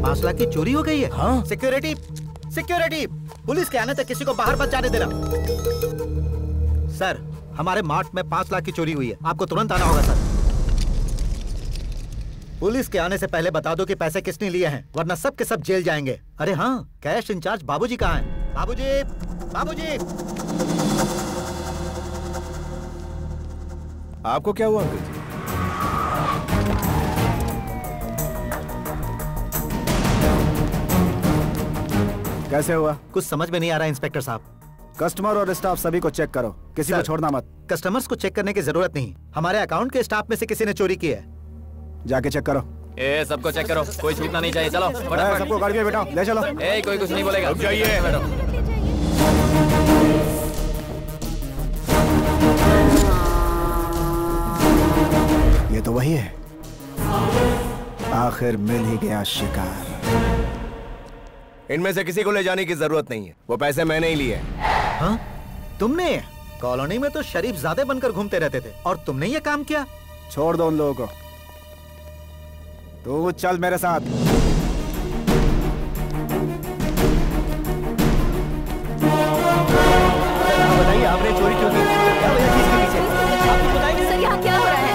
5 लाख की चोरी हो गई है। हाँ। सिक्योरिटी, सिक्योरिटी, पुलिस के आने तक किसी को बाहर मत जाने देना। सर, हमारे मार्ट में 5 लाख की चोरी हुई है, आपको तुरंत आना होगा सर। पुलिस के आने से पहले बता दो कि पैसे किसने लिए हैं, वरना सब के सब जेल जाएंगे। अरे हाँ, कैश इंचार्ज बाबूजी कहाँ हैं? बाबूजी, बाबूजी। आपको क्या हुआ अंकल जी? कैसे हुआ? कुछ समझ में नहीं आ रहा इंस्पेक्टर साहब। कस्टमर और स्टाफ सभी को चेक करो, किसी को छोड़ना मत। कस्टमर्स को चेक करने की जरूरत नहीं, हमारे अकाउंट के स्टाफ में से किसी ने चोरी की है। जाके चेक करो। सबको चेक करो, कोई छूटना नहीं चाहिए। चलो फटाफट। सबको गाड़ी में बैठाओ, ले चलो। कोई कुछ नहीं बोलेगा। रुक जाइए। ये तो वही है, आखिर मिल ही गया शिकार। इनमें से किसी को ले जाने की जरूरत नहीं है, वो पैसे मैंने ही लिए। हाँ? तुमने? कॉलोनी में तो शरीफ ज़ादे बनकर घूमते रहते थे और तुमने ये काम किया? छोड़ दो उन लोगों को, तू चल मेरे साथ। बताइए आपने चोरी क्यों की? क्या वजह थी इसके पीछे? आप कुछ बताएंगे? सर यहाँ क्या हो रहा है?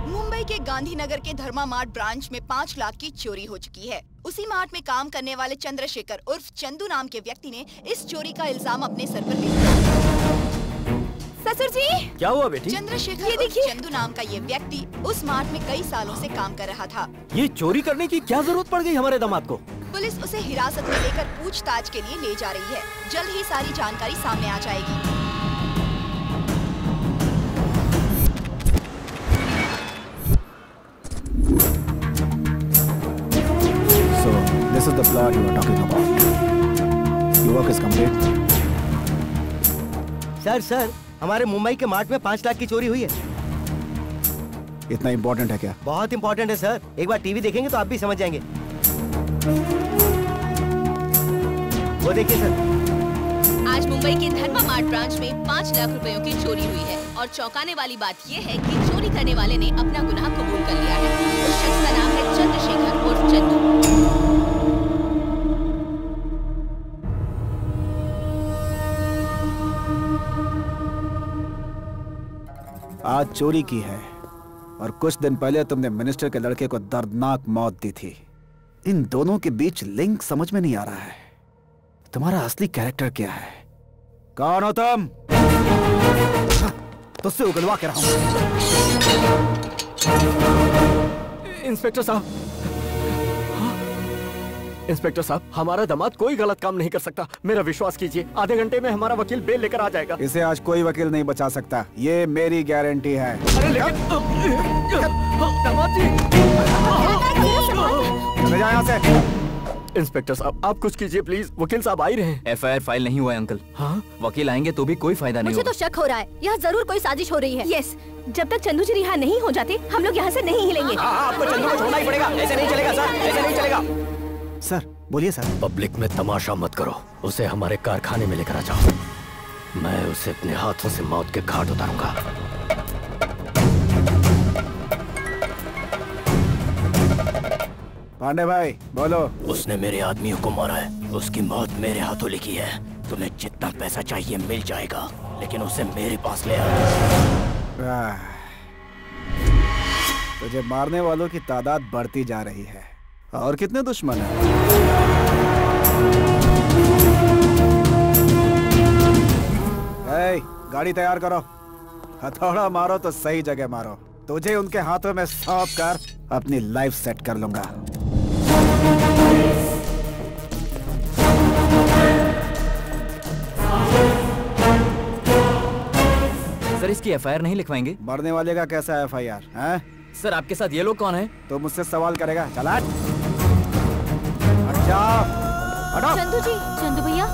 मुंबई के गांधीनगर के धर्मा मार्ट ब्रांच में 5 लाख की चोरी हो चुकी है। उसी मार्ट में काम करने वाले चंद्रशेखर उर्फ चंदू नाम के व्यक्ति ने इस चोरी का इल्जाम अपने सर पर ले लिया। ससुर जी, क्या हुआ बेटी? चंद्रशेखर ये देखिए, चंदू नाम का ये व्यक्ति उस मार्ट में कई सालों से काम कर रहा था। ये चोरी करने की क्या जरूरत पड़ गई हमारे दामाद को? पुलिस उसे हिरासत में लेकर पूछताछ के लिए ले जा रही है। जल्द ही सारी जानकारी सामने आ जाएगी। So this is the plot you were talking about. Your work is complete. Sir, हमारे मुंबई के मार्ट में 5 लाख की चोरी हुई है। इतना इम्पोर्टेंट है क्या? बहुत इम्पोर्टेंट है सर, एक बार टीवी देखेंगे तो आप भी समझ जाएंगे। वो देखिए सर। आज मुंबई के धर्मा मार्ट ब्रांच में 5 लाख रुपयों की चोरी हुई है और चौंकाने वाली बात ये है कि चोरी करने वाले ने अपना गुनाह कबूल कर लिया है। उस शख्स का नाम है चंद्रशेखर उर्फ चंदू। आज चोरी की है और कुछ दिन पहले तुमने मिनिस्टर के लड़के को दर्दनाक मौत दी थी। इन दोनों के बीच लिंक समझ में नहीं आ रहा है। तुम्हारा असली कैरेक्टर क्या है? कौन हो तुम? तुझसे उगलवा के रहूंगा। इंस्पेक्टर साहब, इंस्पेक्टर साहब, हमारा दामाद कोई गलत काम नहीं कर सकता। मेरा विश्वास कीजिए, आधे घंटे में हमारा वकील बेल लेकर आ जाएगा। इसे आज कोई वकील नहीं बचा सकता, ये मेरी गारंटी है। अरे लेकिन दामाद जी, चले जाओ यहाँ से। इंस्पेक्टर साहब, आप कुछ कीजिए प्लीज। वकील साहब आ ही रहे हैं। FIR फाइल नहीं हुआ है अंकल। हाँ? वकील आएंगे तो भी कोई फायदा नहीं मुझे होगा। तो शक हो रहा है, यहाँ जरूर कोई साजिश हो रही है। यस, जब तक चंदू जी रिहा नहीं हो जाते हम लोग यहाँ से नहीं हिलेंगे। आपको चंदू को छोड़ना ही पड़ेगा, ऐसे नहीं चलेगा सर, ऐसे नहीं चलेगा। सर बोलिए सर। पब्लिक में तमाशा मत करो, उसे हमारे कारखाने में लेकर आ जाओ। मैं उसे अपने हाथों से मौत के घाट उतारूंगा। पांडे भाई बोलो। उसने मेरे आदमियों को मारा है, उसकी मौत मेरे हाथों लिखी है। तुम्हें जितना पैसा चाहिए मिल जाएगा, लेकिन उसे मेरे पास ले आओ। तुझे मारने वालों की तादाद बढ़ती जा रही है। और कितने दुश्मन हैं? गाड़ी तैयार करो। हथौड़ा मारो तो सही जगह मारो। तुझे उनके हाथों में सौंप कर अपनी लाइफ सेट कर लूंगा। सर, इसकी FIR नहीं लिखवाएंगे? मरने वाले का कैसा FIR है? सर, आपके साथ ये लोग कौन है? तो मुझसे सवाल करेगा? चल हट। जाओ, हटो। चंदू जी, चंदू भैया।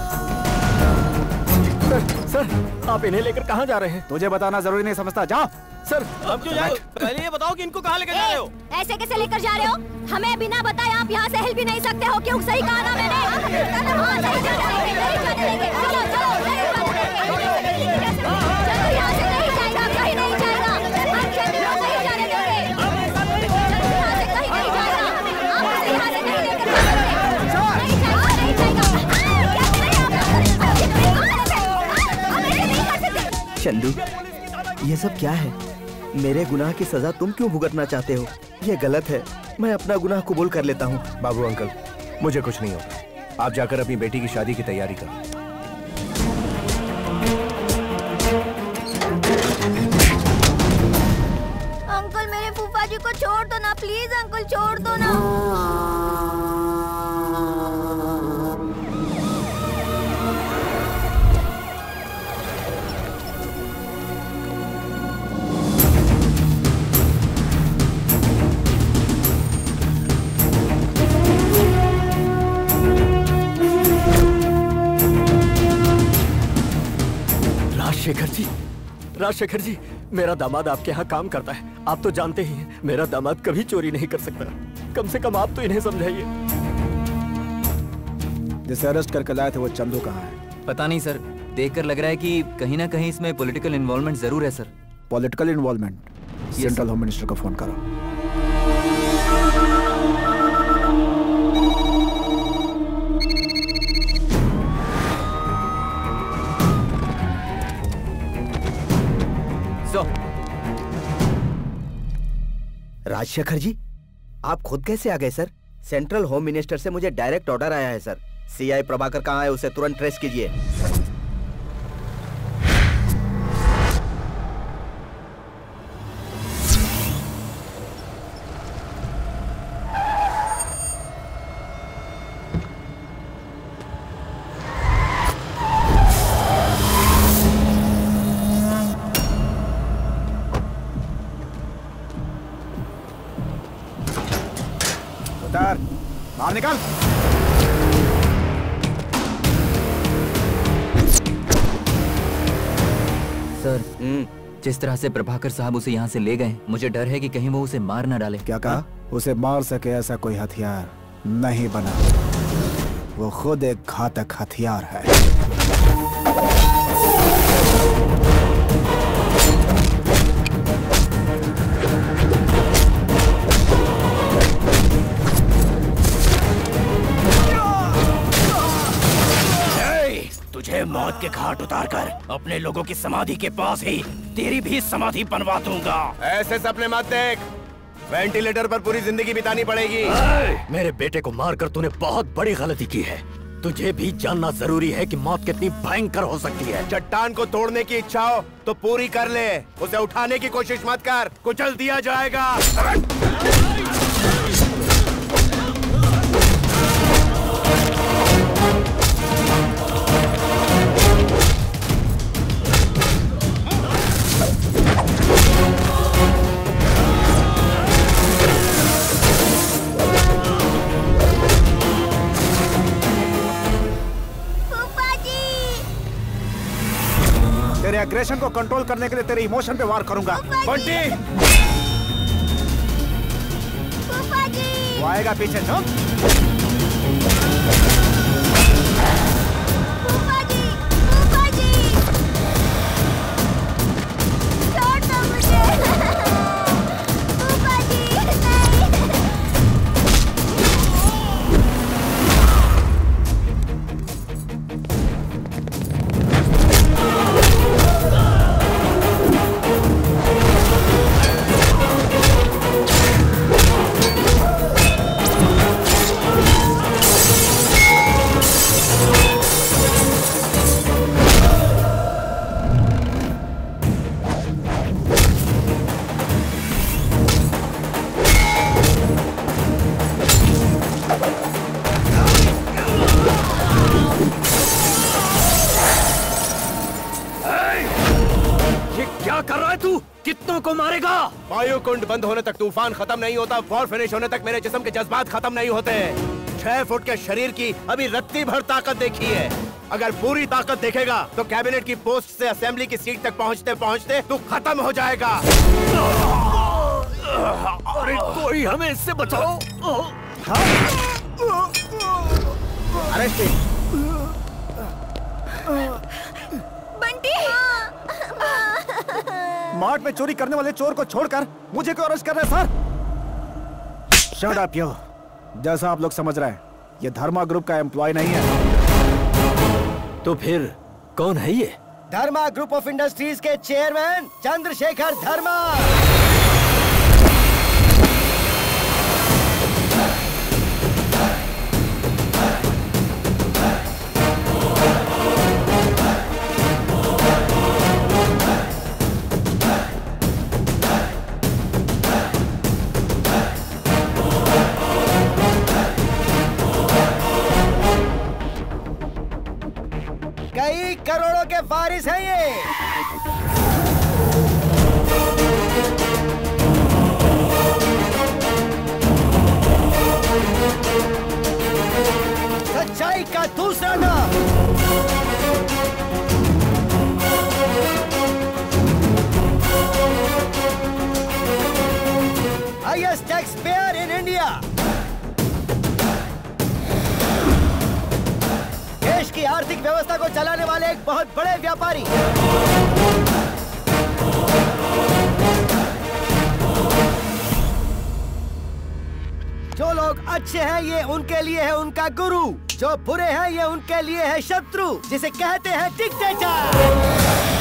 सर, आप इन्हें लेकर कहाँ जा रहे हैं? तुझे बताना जरूरी नहीं समझता, जाओ। सर, आप क्यों जा रहे हो? पहले ये बताओ कि इनको कहाँ लेकर जा रहे हो? ऐसे कैसे लेकर जा रहे हो? हमें बिना बताए आप यहाँ से हिल भी नहीं सकते हो। क्यों? सही कहा ना मैंने? चंदू, ये सब क्या है? मेरे गुनाह की सजा तुम क्यों भुगतना चाहते हो? ये गलत है। मैं अपना गुनाह कबूल कर लेता हूँ। बाबू अंकल, मुझे कुछ नहीं होगा। आप जाकर अपनी बेटी की शादी की तैयारी करो। अंकल, मेरे फूफा जी को छोड़ दो ना, प्लीज अंकल, छोड़ दो ना। राजशेखर जी, मेरा दामाद आपके यहाँ काम करता है। आप तो जानते ही हैं, मेरा दामाद कभी चोरी नहीं कर सकता। कम से कम आप तो इन्हें समझाइए। जिसे अरेस्ट करके लाए थे वो चंदू कहाँ है? पता नहीं सर, देखकर लग रहा है कि कहीं ना कहीं इसमें पॉलिटिकल इन्वॉल्वमेंट जरूर है sir. Political involvement? Central home minister को फोन करो। राजशेखर जी, आप खुद कैसे आ गए सर? सेंट्रल होम मिनिस्टर से मुझे डायरेक्ट ऑर्डर आया है सर। सीआई प्रभाकर कहाँ है, उसे तुरंत ट्रेस कीजिए। बाहर निकल। सर, जिस तरह से प्रभाकर साहब उसे यहाँ से ले गए, मुझे डर है कि कहीं वो उसे मार न डाले। क्या कहा? उसे मार सके ऐसा कोई हथियार नहीं बना। वो खुद एक घातक हथियार है। तुझे मौत के घाट उतारकर अपने लोगों की समाधि के पास ही तेरी भी समाधि बनवा दूंगा। ऐसे सपने मत देख, वेंटिलेटर पर पूरी जिंदगी बितानी पड़ेगी। मेरे बेटे को मारकर तूने बहुत बड़ी गलती की है। तुझे भी जानना जरूरी है कि मौत कितनी भयंकर हो सकती है। चट्टान को तोड़ने की इच्छा हो तो पूरी कर ले, उसे उठाने की कोशिश मत कर, कुचल दिया जाएगा। तेरे एग्रेशन को कंट्रोल करने के लिए तेरे इमोशन पे वार करूंगा। बंटी! वो आएगा पीछे, चुप। वायुकुंड बंद होने तक तूफान खत्म नहीं होता, वॉर फिनिश होने तक मेरे जिस्म के जज्बात खत्म नहीं होते। 6 फुट के शरीर की अभी रत्ती भर ताकत देखी है। अगर पूरी ताकत देखेगा तो कैबिनेट की पोस्ट से असेंबली की सीट तक पहुंचते पहुंचते तू खत्म हो जाएगा। अरे कोई हमें इससे बचाओ। अरेस्ट बंटी! मार्ट में चोरी करने वाले चोर को छोड़कर मुझे क्यों अरेस्ट कर रहे हैं सर? शट अप यो। जैसा आप लोग समझ रहे हैं, ये धर्मा ग्रुप का एम्प्लॉय नहीं है। तो फिर कौन है ये? धर्मा ग्रुप ऑफ इंडस्ट्रीज के चेयरमैन चंद्रशेखर धर्मा। कई करोड़ों के वारिस हैं ये। सच्चाई का दूसरा नाम। Highest tax payer in India. देश की आर्थिक व्यवस्था को चलाने वाले एक बहुत बड़े व्यापारी। जो लोग अच्छे हैं ये उनके लिए है उनका गुरु, जो बुरे हैं ये उनके लिए है शत्रु, जिसे कहते हैं डिक्टेटर।